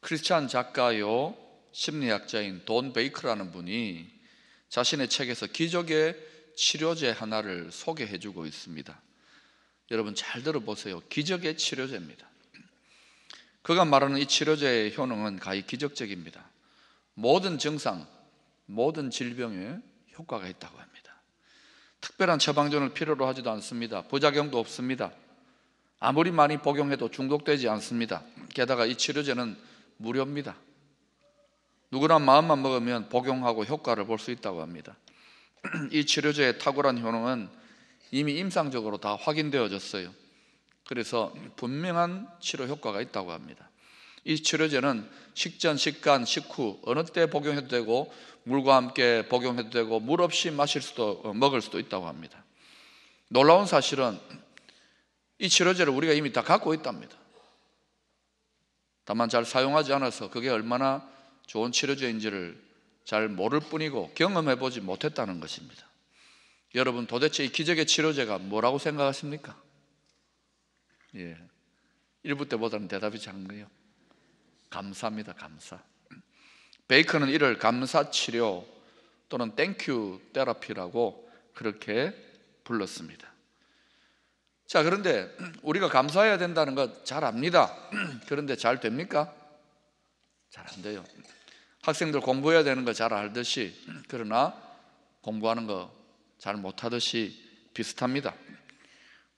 크리스찬 작가요 심리학자인 돈 베이커라는 분이 자신의 책에서 기적의 치료제 하나를 소개해 주고 있습니다. 여러분 잘 들어보세요. 기적의 치료제입니다. 그가 말하는 이 치료제의 효능은 가히 기적적입니다. 모든 증상, 모든 질병에 효과가 있다고 합니다. 특별한 처방전을 필요로 하지도 않습니다. 부작용도 없습니다. 아무리 많이 복용해도 중독되지 않습니다. 게다가 이 치료제는 무료입니다. 누구나 마음만 먹으면 복용하고 효과를 볼 수 있다고 합니다. 이 치료제의 탁월한 효능은 이미 임상적으로 다 확인되어졌어요. 그래서 분명한 치료 효과가 있다고 합니다. 이 치료제는 식전, 식간, 식후 어느 때 복용해도 되고 물과 함께 복용해도 되고 물 없이 먹을 수도 있다고 합니다. 놀라운 사실은 이 치료제를 우리가 이미 다 갖고 있답니다. 다만 잘 사용하지 않아서 그게 얼마나 좋은 치료제인지를 잘 모를 뿐이고 경험해보지 못했다는 것입니다. 여러분 도대체 이 기적의 치료제가 뭐라고 생각하십니까? 1부 때보다는 대답이 작은 거예요. 감사입니다. 감사. 베이커는 이를 감사치료 또는 땡큐 테라피라고 그렇게 불렀습니다. 자, 그런데 우리가 감사해야 된다는 거 잘 압니다. 그런데 잘 됩니까? 잘 안 돼요. 학생들 공부해야 되는 거 잘 알듯이 그러나 공부하는 거 잘 못하듯이 비슷합니다.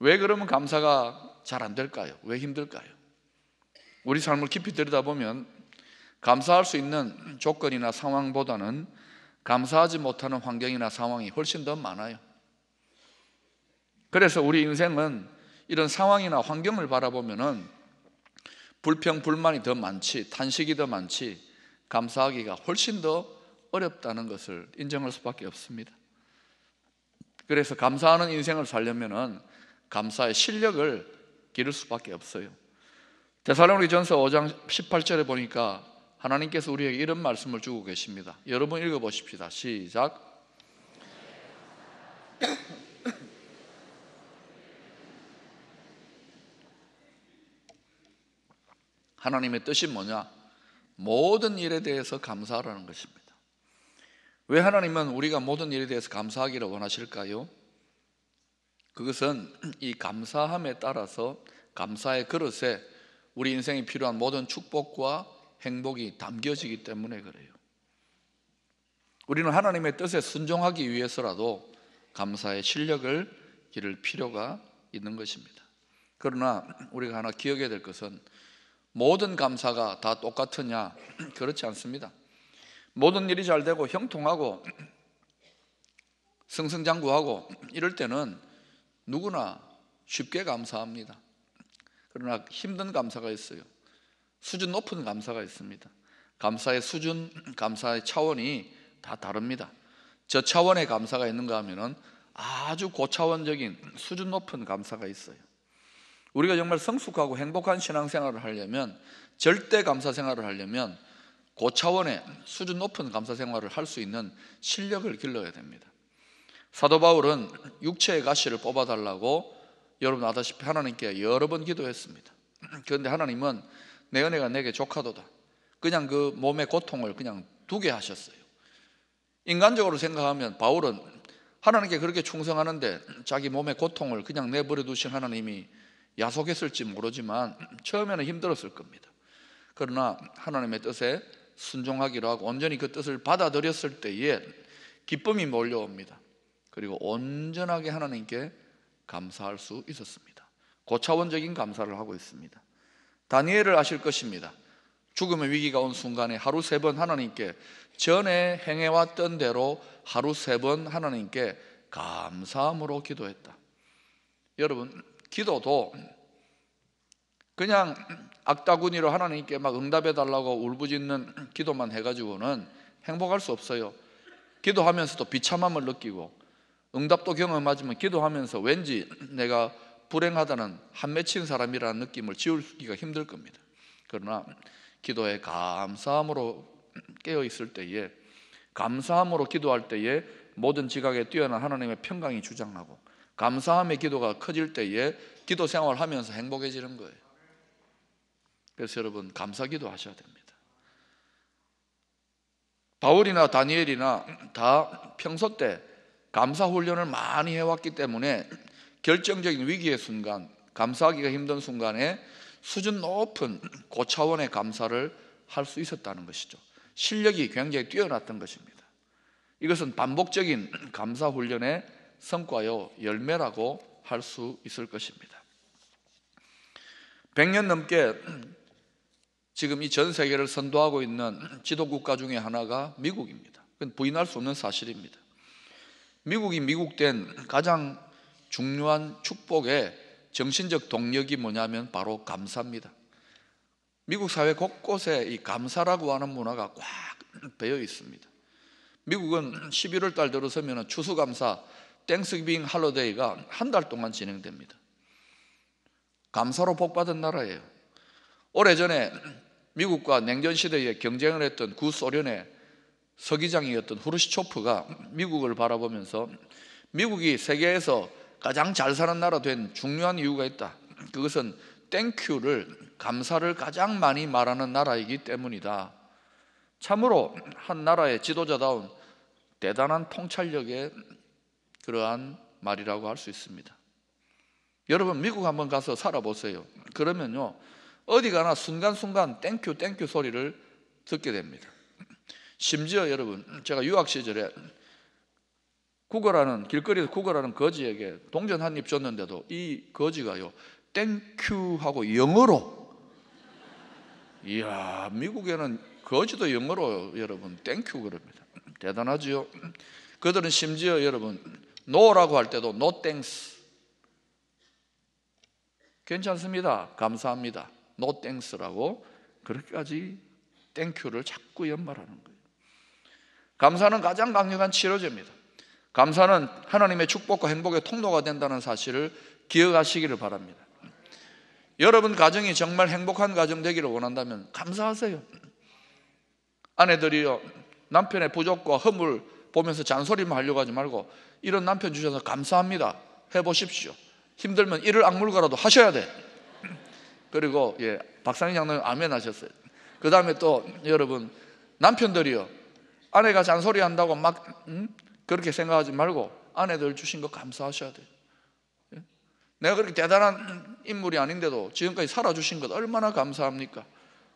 왜 그러면 감사가 잘 안 될까요? 왜 힘들까요? 우리 삶을 깊이 들여다보면 감사할 수 있는 조건이나 상황보다는 감사하지 못하는 환경이나 상황이 훨씬 더 많아요. 그래서 우리 인생은 이런 상황이나 환경을 바라보면은 불평, 불만이 더 많지, 탄식이 더 많지, 감사하기가 훨씬 더 어렵다는 것을 인정할 수밖에 없습니다. 그래서 감사하는 인생을 살려면은 감사의 실력을 기를 수밖에 없어요. 데살로니가전서 5장 18절에 보니까 하나님께서 우리에게 이런 말씀을 주고 계십니다. 여러분 읽어보십시다. 시작. 하나님의 뜻이 뭐냐? 모든 일에 대해서 감사하라는 것입니다. 왜 하나님은 우리가 모든 일에 대해서 감사하기를 원하실까요? 그것은 이 감사함에 따라서 감사의 그릇에 우리 인생에 필요한 모든 축복과 행복이 담겨지기 때문에 그래요. 우리는 하나님의 뜻에 순종하기 위해서라도 감사의 실력을 기를 필요가 있는 것입니다. 그러나 우리가 하나 기억해야 될 것은 모든 감사가 다 똑같으냐? 그렇지 않습니다. 모든 일이 잘 되고 형통하고 승승장구하고 이럴 때는 누구나 쉽게 감사합니다. 그러나 힘든 감사가 있어요. 수준 높은 감사가 있습니다. 감사의 수준, 감사의 차원이 다 다릅니다. 저 차원의 감사가 있는가 하면은 아주 고차원적인 수준 높은 감사가 있어요. 우리가 정말 성숙하고 행복한 신앙생활을 하려면, 절대 감사 생활을 하려면 고차원의 수준 높은 감사 생활을 할 수 있는 실력을 길러야 됩니다. 사도 바울은 육체의 가시를 뽑아달라고 여러분 아다시피 하나님께 여러 번 기도했습니다. 그런데 하나님은 내 은혜가 내게 족하도다, 그냥 그 몸의 고통을 그냥 두게 하셨어요. 인간적으로 생각하면 바울은 하나님께 그렇게 충성하는데 자기 몸의 고통을 그냥 내버려 두신 하나님이 야속했을지 모르지만 처음에는 힘들었을 겁니다. 그러나 하나님의 뜻에 순종하기로 하고 온전히 그 뜻을 받아들였을 때에 기쁨이 몰려옵니다. 그리고 온전하게 하나님께 감사할 수 있었습니다. 고차원적인 감사를 하고 있습니다. 다니엘을 아실 것입니다. 죽음의 위기가 온 순간에 하루 3번 하나님께 전에 행해왔던 대로 하루 3번 하나님께 감사함으로 기도했다. 여러분, 기도도 그냥 악다구니로 하나님께 막 응답해달라고 울부짖는 기도만 해가지고는 행복할 수 없어요. 기도하면서도 비참함을 느끼고 응답도 경험하지만 기도하면서 왠지 내가 불행하다는 한 맺힌 사람이라는 느낌을 지우기가 힘들 겁니다. 그러나 기도에 감사함으로 깨어있을 때에, 감사함으로 기도할 때에 모든 지각에 뛰어난 하나님의 평강이 주장하고, 감사함의 기도가 커질 때에 기도 생활하면서 행복해지는 거예요. 그래서 여러분 감사 기도 하셔야 됩니다. 바울이나 다니엘이나 다 평소 때 감사 훈련을 많이 해왔기 때문에 결정적인 위기의 순간, 감사하기가 힘든 순간에 수준 높은 고차원의 감사를 할 수 있었다는 것이죠. 실력이 굉장히 뛰어났던 것입니다. 이것은 반복적인 감사 훈련의 성과요, 열매라고 할 수 있을 것입니다. 100년 넘게 지금 이 전 세계를 선도하고 있는 지도국가 중에 하나가 미국입니다. 그건 부인할 수 없는 사실입니다. 미국이 미국된 가장 중요한 축복의 정신적 동력이 뭐냐면 바로 감사입니다. 미국 사회 곳곳에 이 감사라고 하는 문화가 꽉 배어 있습니다. 미국은 11월 달 들어서면 추수감사 땡스기빙 할러데이가 한 달 동안 진행됩니다. 감사로 복받은 나라예요. 오래전에 미국과 냉전시대에 경쟁을 했던 구소련의 서기장이었던 후르시초프가 미국을 바라보면서 미국이 세계에서 가장 잘 사는 나라 된 중요한 이유가 있다. 그것은 땡큐를, 감사를 가장 많이 말하는 나라이기 때문이다. 참으로 한 나라의 지도자다운 대단한 통찰력의 그러한 말이라고 할 수 있습니다. 여러분 미국 한번 가서 살아보세요. 그러면요 어디 가나 순간순간 땡큐 땡큐 소리를 듣게 됩니다. 심지어 여러분 제가 유학 시절에 길거리에서 구걸하는 거지에게 동전 한 입 줬는데도 이 거지가요 땡큐 하고 영어로, 이야 미국에는 거지도 영어로 여러분 땡큐 그럽니다. 대단하지요. 그들은 심지어 여러분 노라고 할 때도 no thanks, 괜찮습니다, 감사합니다, no thanks라고 그렇게까지 땡큐를 자꾸 연말하는 거예요. 감사는 가장 강력한 치료제입니다. 감사는 하나님의 축복과 행복의 통로가 된다는 사실을 기억하시기를 바랍니다. 여러분 가정이 정말 행복한 가정 되기를 원한다면 감사하세요. 아내들이요 남편의 부족과 허물 보면서 잔소리만 하려고 하지 말고 이런 남편 주셔서 감사합니다 해보십시오. 힘들면 이를 악물고라도 하셔야 돼. 그리고 박상희 장로님 아멘 하셨어요. 그 다음에 또 여러분 남편들이요 아내가 잔소리 한다고 막 그렇게 생각하지 말고 아내들 주신 거 감사하셔야 돼요. 내가 그렇게 대단한 인물이 아닌데도 지금까지 살아주신 것 얼마나 감사합니까?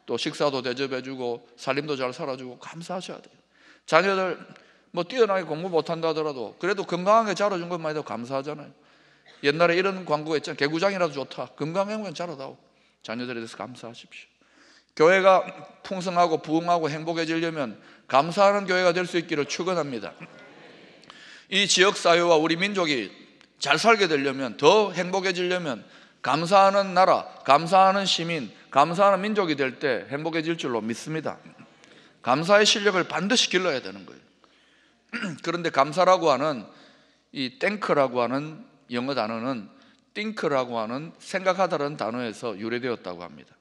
또 식사도 대접해주고 살림도 잘 살아주고 감사하셔야 돼요. 자녀들 뭐 뛰어나게 공부 못한다 하더라도 그래도 건강하게 자라준 것만 해도 감사하잖아요. 옛날에 이런 광고가 있잖아요. 개구장이라도 좋다, 건강하게 자라다오. 자녀들에 대해서 감사하십시오. 교회가 풍성하고 부흥하고 행복해지려면 감사하는 교회가 될 수 있기를 축원합니다. 이 지역사회와 우리 민족이 잘 살게 되려면, 더 행복해지려면 감사하는 나라, 감사하는 시민, 감사하는 민족이 될 때 행복해질 줄로 믿습니다. 감사의 실력을 반드시 길러야 되는 거예요. 그런데 감사라고 하는 이 땡크라고 하는 영어 단어는 think라고 하는 생각하다라는 단어에서 유래되었다고 합니다.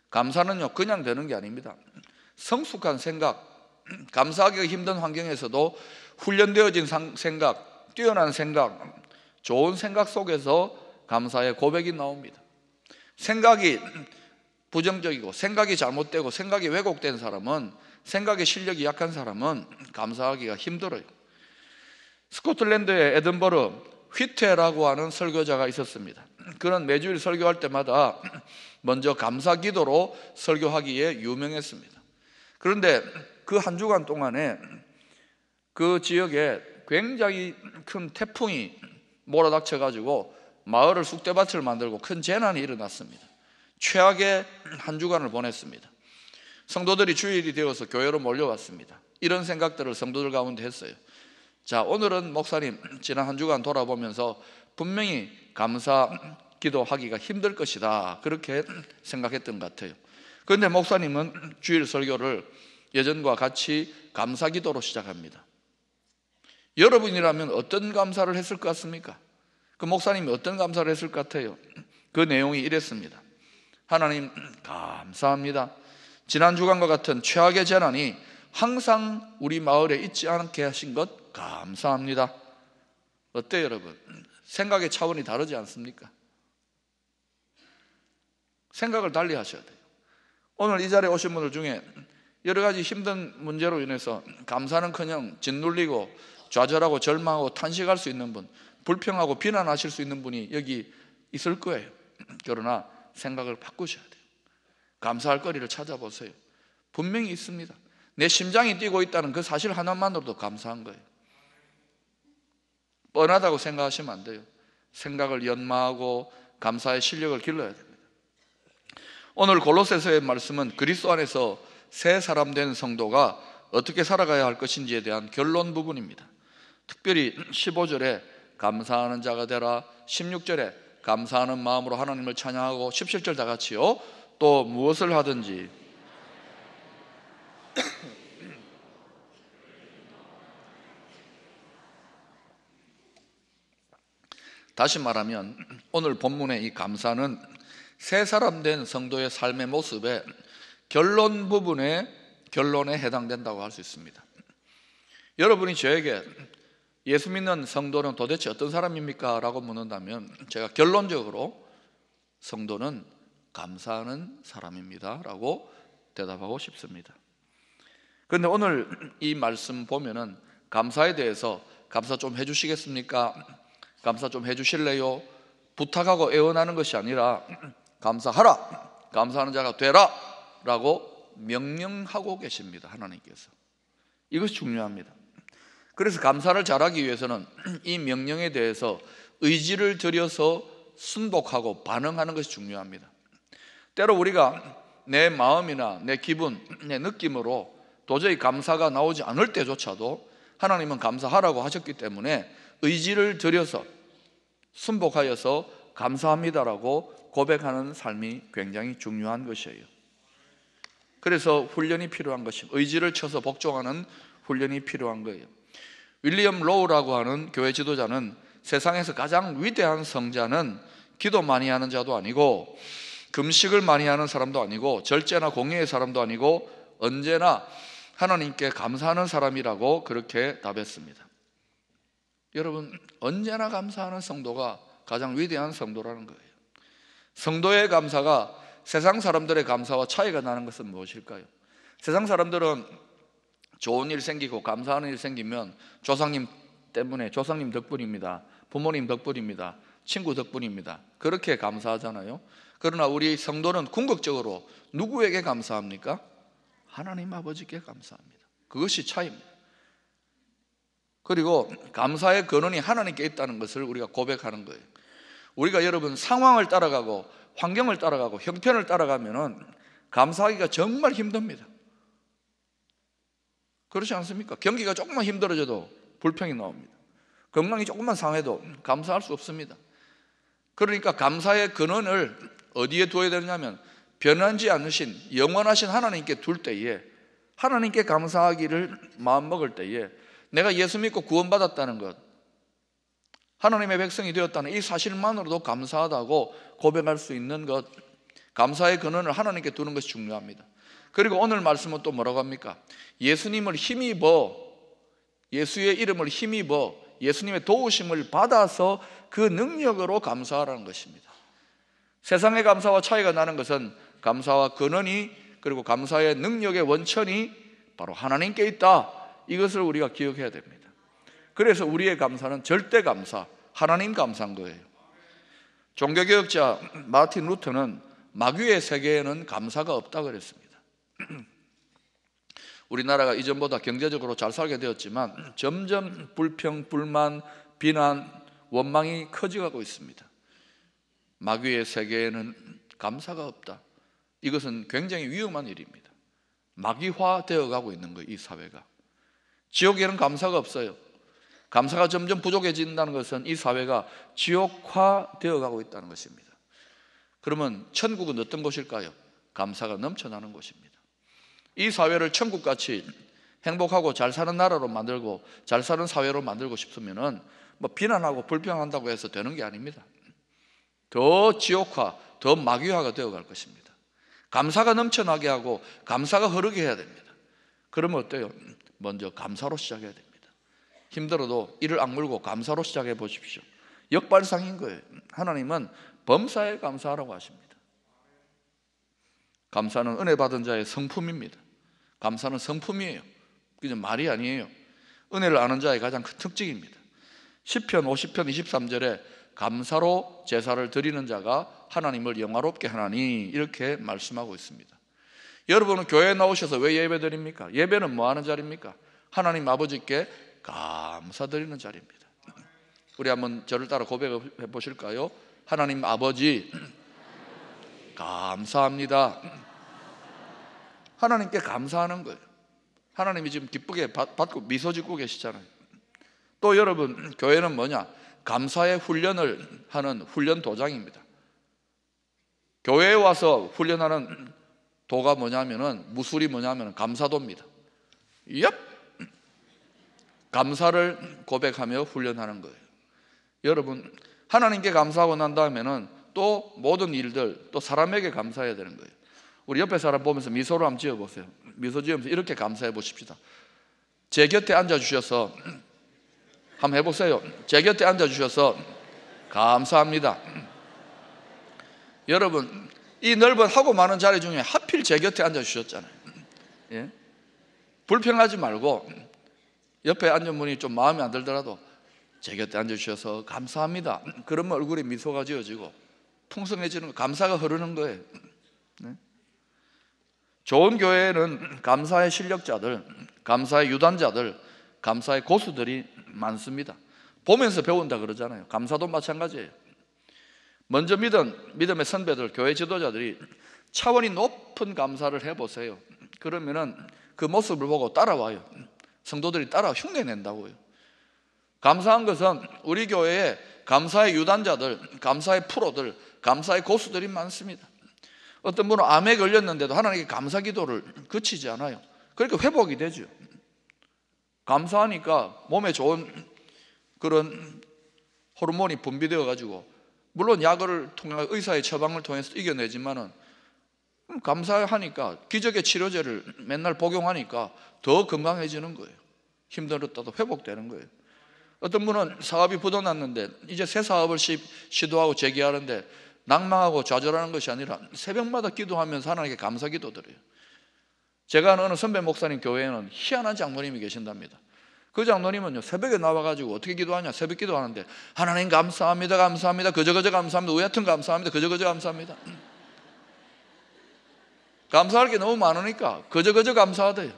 감사는요 그냥 되는 게 아닙니다. 성숙한 생각, 감사하기가 힘든 환경에서도 훈련되어진 생각, 뛰어난 생각, 좋은 생각 속에서 감사의 고백이 나옵니다. 생각이 부정적이고 생각이 잘못되고 생각이 왜곡된 사람은, 생각의 실력이 약한 사람은 감사하기가 힘들어요. 스코틀랜드의 에든버러 휘테라고 하는 설교자가 있었습니다. 그는 매주일 설교할 때마다 먼저 감사 기도로 설교하기에 유명했습니다. 그런데 그 한 주간 동안에 그 지역에 굉장히 큰 태풍이 몰아닥쳐 가지고 마을을 쑥대밭을 만들고 큰 재난이 일어났습니다. 최악의 한 주간을 보냈습니다. 성도들이 주일이 되어서 교회로 몰려왔습니다. 이런 생각들을 성도들 가운데 했어요. 자, 오늘은 목사님 지난 한 주간 돌아보면서 분명히 감사 기도하기가 힘들 것이다, 그렇게 생각했던 것 같아요. 그런데 목사님은 주일 설교를 예전과 같이 감사 기도로 시작합니다. 여러분이라면 어떤 감사를 했을 것 같습니까? 그 목사님이 어떤 감사를 했을 것 같아요? 그 내용이 이랬습니다. 하나님 감사합니다. 지난 주간과 같은 최악의 재난이 항상 우리 마을에 있지 않게 하신 것 감사합니다. 어때요 여러분? 생각의 차원이 다르지 않습니까? 생각을 달리 하셔야 돼요. 오늘 이 자리에 오신 분들 중에 여러 가지 힘든 문제로 인해서 감사는커녕 짓눌리고 좌절하고 절망하고 탄식할 수 있는 분, 불평하고 비난하실 수 있는 분이 여기 있을 거예요. 그러나 생각을 바꾸셔야 돼요. 감사할 거리를 찾아보세요. 분명히 있습니다. 내 심장이 뛰고 있다는 그 사실 하나만으로도 감사한 거예요. 뻔하다고 생각하시면 안 돼요. 생각을 연마하고 감사의 실력을 길러야 됩니다. 오늘 골로새서의 말씀은 그리스도 안에서 새 사람 된 성도가 어떻게 살아가야 할 것인지에 대한 결론 부분입니다. 특별히 15절에 감사하는 자가 되라, 16절에 감사하는 마음으로 하나님을 찬양하고, 17절 다 같이요. 또 무엇을 하든지 다시 말하면 오늘 본문의 이 감사는 새 사람 된 성도의 삶의 모습의 결론 부분의 결론에 해당된다고 할 수 있습니다. 여러분이 저에게 예수 믿는 성도는 도대체 어떤 사람입니까? 라고 묻는다면 제가 결론적으로 성도는 감사하는 사람입니다 라고 대답하고 싶습니다. 그런데 오늘 이 말씀 보면은 감사에 대해서 감사 좀 해주시겠습니까? 감사 좀 해주실래요? 부탁하고 애원하는 것이 아니라 감사하라, 감사하는 자가 되라 라고 명령하고 계십니다. 하나님께서. 이것이 중요합니다. 그래서 감사를 잘하기 위해서는 이 명령에 대해서 의지를 들여서 순복하고 반응하는 것이 중요합니다. 때로 우리가 내 마음이나 내 기분, 내 느낌으로 도저히 감사가 나오지 않을 때조차도 하나님은 감사하라고 하셨기 때문에 의지를 들여서 순복하여서 감사합니다라고 고백하는 삶이 굉장히 중요한 것이에요. 그래서 훈련이 필요한 것입니다. 의지를 쳐서 복종하는 훈련이 필요한 거예요. 윌리엄 로우라고 하는 교회 지도자는 세상에서 가장 위대한 성자는 기도 많이 하는 자도 아니고 금식을 많이 하는 사람도 아니고 절제나 공의의 사람도 아니고 언제나 하나님께 감사하는 사람이라고 그렇게 답했습니다. 여러분, 언제나 감사하는 성도가 가장 위대한 성도라는 거예요. 성도의 감사가 세상 사람들의 감사와 차이가 나는 것은 무엇일까요? 세상 사람들은 좋은 일 생기고 감사하는 일 생기면 조상님 때문에, 조상님 덕분입니다, 부모님 덕분입니다, 친구 덕분입니다, 그렇게 감사하잖아요. 그러나 우리 성도는 궁극적으로 누구에게 감사합니까? 하나님 아버지께 감사합니다. 그것이 차이입니다. 그리고 감사의 근원이 하나님께 있다는 것을 우리가 고백하는 거예요. 우리가 여러분 상황을 따라가고 환경을 따라가고 형편을 따라가면 감사하기가 정말 힘듭니다. 그렇지 않습니까? 경기가 조금만 힘들어져도 불평이 나옵니다. 건강이 조금만 상해도 감사할 수 없습니다. 그러니까 감사의 근원을 어디에 두어야 되냐면 변하지 않으신 영원하신 하나님께 둘 때에, 하나님께 감사하기를 마음먹을 때에 내가 예수 믿고 구원받았다는 것, 하나님의 백성이 되었다는 이 사실만으로도 감사하다고 고백할 수 있는 것, 감사의 근원을 하나님께 두는 것이 중요합니다. 그리고 오늘 말씀은 또 뭐라고 합니까? 예수님을 힘입어, 예수의 이름을 힘입어 예수님의 도우심을 받아서 그 능력으로 감사하라는 것입니다. 세상의 감사와 차이가 나는 것은 감사와 근원이, 그리고 감사의 능력의 원천이 바로 하나님께 있다, 이것을 우리가 기억해야 됩니다. 그래서 우리의 감사는 절대 감사, 하나님 감사인 거예요. 종교개혁자 마틴 루터는 마귀의 세계에는 감사가 없다 그랬습니다. 우리나라가 이전보다 경제적으로 잘 살게 되었지만 점점 불평, 불만, 비난, 원망이 커져가고 있습니다. 마귀의 세계에는 감사가 없다. 이것은 굉장히 위험한 일입니다. 마귀화 되어가고 있는 거예요, 이 사회가. 지옥에는 감사가 없어요. 감사가 점점 부족해진다는 것은 이 사회가 지옥화 되어가고 있다는 것입니다. 그러면 천국은 어떤 곳일까요? 감사가 넘쳐나는 곳입니다. 이 사회를 천국같이 행복하고 잘 사는 나라로 만들고 잘 사는 사회로 만들고 싶으면은 뭐 비난하고 불평한다고 해서 되는 게 아닙니다. 더 지옥화, 더 마귀화가 되어갈 것입니다. 감사가 넘쳐나게 하고 감사가 흐르게 해야 됩니다. 그러면 어때요? 먼저 감사로 시작해야 됩니다. 힘들어도 이를 악물고 감사로 시작해 보십시오. 역발상인 거예요. 하나님은 범사에 감사하라고 하십니다. 감사는 은혜 받은 자의 성품입니다. 감사는 성품이에요. 그냥 말이 아니에요. 은혜를 아는 자의 가장 큰 특징입니다. 시편 50편 23절에 감사로 제사를 드리는 자가 하나님을 영화롭게 하나니, 이렇게 말씀하고 있습니다. 여러분은 교회에 나오셔서 왜 예배 드립니까? 예배는 뭐 하는 자리입니까? 하나님 아버지께 감사드리는 자리입니다. 우리 한번 저를 따라 고백해 보실까요? 하나님 아버지, 감사합니다. 하나님께 감사하는 거예요. 하나님이 지금 기쁘게 받고 미소 짓고 계시잖아요. 또 여러분, 교회는 뭐냐? 감사의 훈련을 하는 훈련 도장입니다. 교회에 와서 훈련하는 도가 뭐냐면은, 무술이 뭐냐면은 감사도입니다. 감사를 고백하며 훈련하는 거예요. 여러분, 하나님께 감사하고 난 다음에는 또 모든 일들, 또 사람에게 감사해야 되는 거예요. 우리 옆에 사람 보면서 미소를 한번 지어보세요. 미소 지으면서 이렇게 감사해 보십시다. 제 곁에 앉아주셔서 한번 해보세요. 제 곁에 앉아주셔서 감사합니다. 여러분, 이 넓은 하고 많은 자리 중에 하필 제 곁에 앉아주셨잖아요. 예? 불평하지 말고 옆에 앉은 분이 좀 마음에 안 들더라도 제 곁에 앉아주셔서 감사합니다. 그러면 얼굴에 미소가 지어지고 풍성해지는 거, 감사가 흐르는 거예요. 네? 좋은 교회에는 감사의 실력자들, 감사의 유단자들, 감사의 고수들이 많습니다. 보면서 배운다 그러잖아요. 감사도 마찬가지예요. 먼저 믿음의 선배들, 교회 지도자들이 차원이 높은 감사를 해보세요. 그러면은 그 모습을 보고 따라와요. 성도들이 따라 흉내낸다고요. 감사한 것은 우리 교회에 감사의 유단자들, 감사의 프로들, 감사의 고수들이 많습니다. 어떤 분은 암에 걸렸는데도 하나님께 감사 기도를 그치지 않아요. 그러니까 회복이 되죠. 감사하니까 몸에 좋은 그런 호르몬이 분비되어 가지고, 물론 약을 통해 의사의 처방을 통해서 이겨내지만은 감사하니까, 기적의 치료제를 맨날 복용하니까 더 건강해지는 거예요. 힘들었다도 회복되는 거예요. 어떤 분은 사업이 부도났는데 이제 새 사업을 시도하고 재기하는데 낭망하고 좌절하는 것이 아니라 새벽마다 기도하면서 하나님께 감사 기도드려요. 제가 아는 어느 선배 목사님 교회에는 희한한 장로님이 계신답니다. 그 장로님은요, 새벽에 나와가지고 어떻게 기도하냐? 새벽 기도하는데 하나님 감사합니다, 감사합니다, 그저그저 감사합니다, 우야튼 감사합니다, 그저그저 감사합니다. 감사할 게 너무 많으니까 그저그저 감사하대요.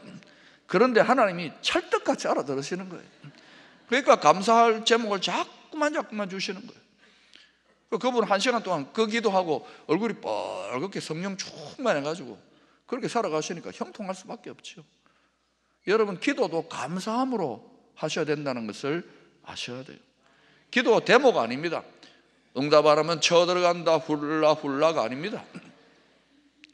그런데 하나님이 찰떡같이 알아들으시는 거예요. 그러니까 감사할 제목을 자꾸만 주시는 거예요. 그분은 1시간 동안 그 기도하고 얼굴이 뻘겋게 성령 충만해가지고 그렇게 살아가시니까 형통할 수밖에 없죠. 여러분, 기도도 감사함으로 하셔야 된다는 것을 아셔야 돼요. 기도 데모가 아닙니다. 응답하라면 쳐들어간다 훌라훌라가 아닙니다.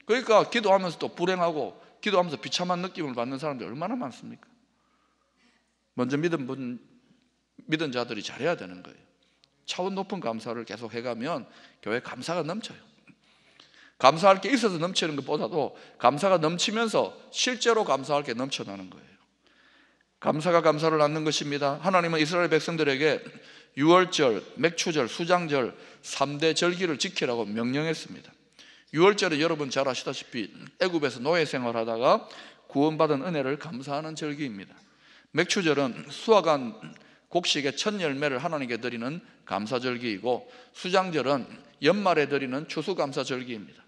그러니까 기도하면서 또 불행하고 기도하면서 비참한 느낌을 받는 사람들이 얼마나 많습니까? 먼저 믿은 자들이 잘해야 되는 거예요. 차원 높은 감사를 계속 해가면 교회에 감사가 넘쳐요. 감사할 게 있어서 넘치는 것보다도 감사가 넘치면서 실제로 감사할 게 넘쳐나는 거예요. 감사가 감사를 낳는 것입니다. 하나님은 이스라엘 백성들에게 유월절, 맥추절, 수장절 3대 절기를 지키라고 명령했습니다. 유월절은 여러분 잘 아시다시피 애굽에서 노예 생활하다가 구원받은 은혜를 감사하는 절기입니다. 맥추절은 수확한 곡식의 첫 열매를 하나님께 드리는 감사절기이고, 수장절은 연말에 드리는 추수감사절기입니다.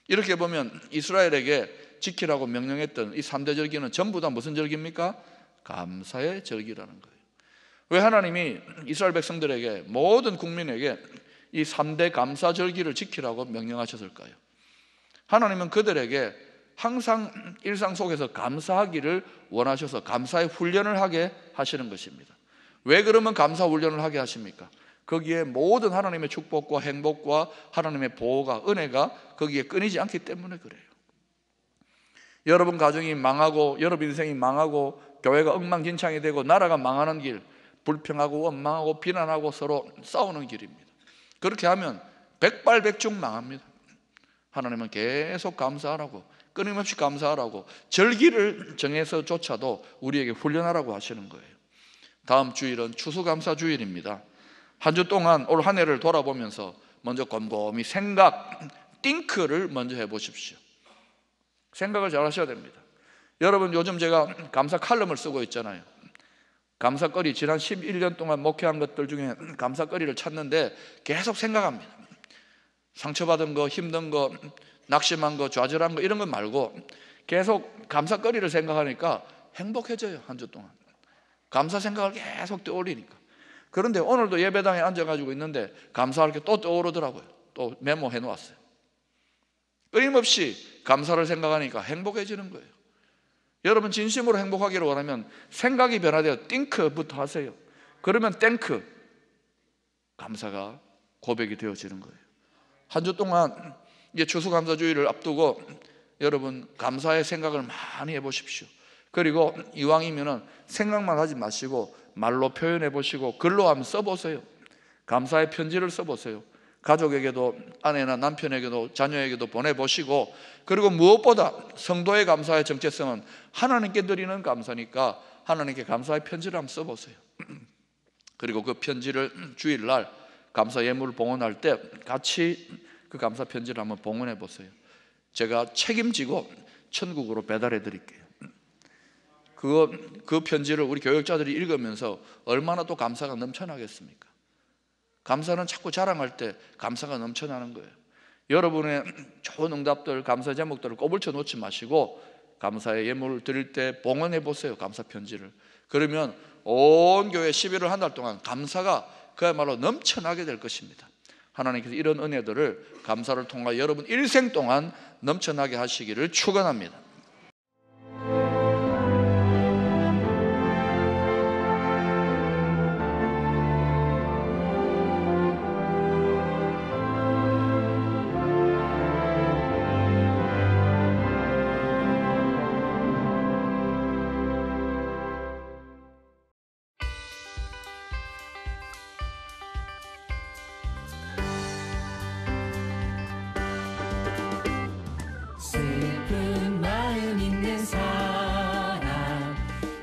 이렇게 보면 이스라엘에게 지키라고 명령했던 이 3대 절기는 전부 다 무슨 절기입니까? 감사의 절기라는 거예요. 왜 하나님이 이스라엘 백성들에게, 모든 국민에게 이 3대 감사절기를 지키라고 명령하셨을까요? 하나님은 그들에게 항상 일상 속에서 감사하기를 원하셔서 감사의 훈련을 하게 하시는 것입니다. 왜 그러면 감사 훈련을 하게 하십니까? 거기에 모든 하나님의 축복과 행복과 하나님의 보호가, 은혜가 거기에 끊이지 않기 때문에 그래요. 여러분 가정이 망하고 여러분 인생이 망하고 교회가 엉망진창이 되고 나라가 망하는 길, 불평하고 원망하고 비난하고 서로 싸우는 길입니다. 그렇게 하면 백발백중 망합니다. 하나님은 계속 감사하라고, 끊임없이 감사하라고 절기를 정해서조차도 우리에게 훈련하라고 하시는 거예요. 다음 주일은 추수감사주일입니다. 한 주 동안 올 한 해를 돌아보면서 먼저 곰곰이 띵크를 먼저 해보십시오. 생각을 잘 하셔야 됩니다. 여러분, 요즘 제가 감사 칼럼을 쓰고 있잖아요. 감사거리, 지난 11년 동안 목회한 것들 중에 감사거리를 찾는데 계속 생각합니다. 상처받은 거, 힘든 거, 낙심한 거, 좌절한 거 이런 거 말고 계속 감사거리를 생각하니까 행복해져요. 한 주 동안 감사 생각을 계속 떠올리니까. 그런데 오늘도 예배당에 앉아가지고 있는데 감사할 게 또 떠오르더라고요. 또 메모해 놓았어요. 끊임없이 감사를 생각하니까 행복해지는 거예요. 여러분, 진심으로 행복하기를 원하면 생각이 변화되어 띵크부터 하세요. 그러면 땡크, 감사가 고백이 되어지는 거예요. 한 주 동안 이제 추수감사주의를 앞두고 여러분, 감사의 생각을 많이 해보십시오. 그리고 이왕이면 생각만 하지 마시고 말로 표현해 보시고 글로 한번 써보세요. 감사의 편지를 써보세요. 가족에게도, 아내나 남편에게도, 자녀에게도 보내보시고, 그리고 무엇보다 성도의 감사의 정체성은 하나님께 드리는 감사니까 하나님께 감사의 편지를 한번 써보세요. 그리고 그 편지를 주일날 감사 예물을 봉헌할 때 같이 그 감사 편지를 한번 봉헌해 보세요. 제가 책임지고 천국으로 배달해 드릴게요. 그 편지를 우리 교역자들이 읽으면서 얼마나 또 감사가 넘쳐나겠습니까? 감사는 자꾸 자랑할 때 감사가 넘쳐나는 거예요. 여러분의 좋은 응답들, 감사 제목들을 꼬불쳐 놓지 마시고 감사의 예물을 드릴 때 봉헌해 보세요. 감사 편지를. 그러면 온 교회 11월 한 달 동안 감사가 그야말로 넘쳐나게 될 것입니다. 하나님께서 이런 은혜들을 감사를 통하여 여러분 일생 동안 넘쳐나게 하시기를 축원합니다. 슬픈 마음 있는 사람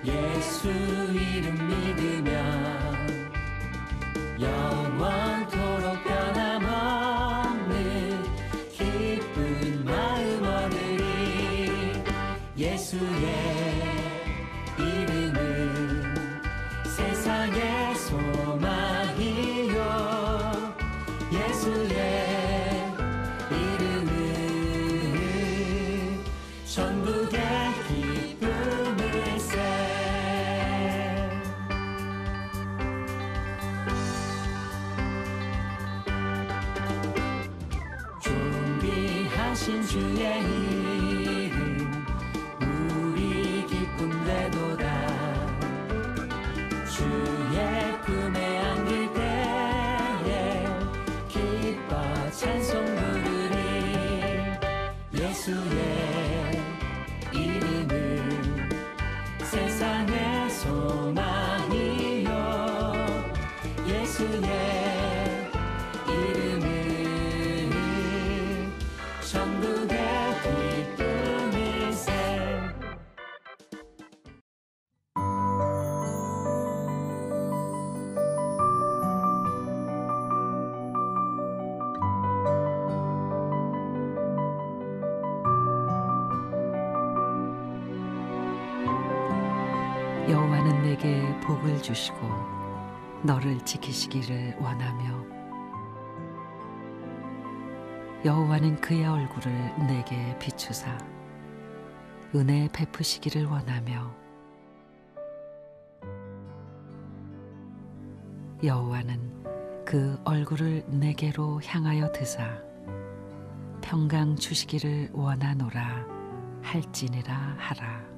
예수 이름 믿으면 영원토록 변함없는 기쁜 마음 얻으리. 예수의 이름은 세상의 소망이요 예수의 천국의 기쁨일세. 존귀하신 주의 이름 우리 기쁨 되도다. 주의 품에 안길 때에 기뻐 찬송 부르리. 예수의 이름은 세상의 소망이요 예수의 이름은 천국의 기쁨일세. 여호와는 내게 복을 주시고 너를 지키시기를 원하며 여호와는 그의 얼굴을 내게 비추사 은혜 베푸시기를 원하며 여호와는 그 얼굴을 내게로 향하여 드사 평강 주시기를 원하노라 할지니라 하라.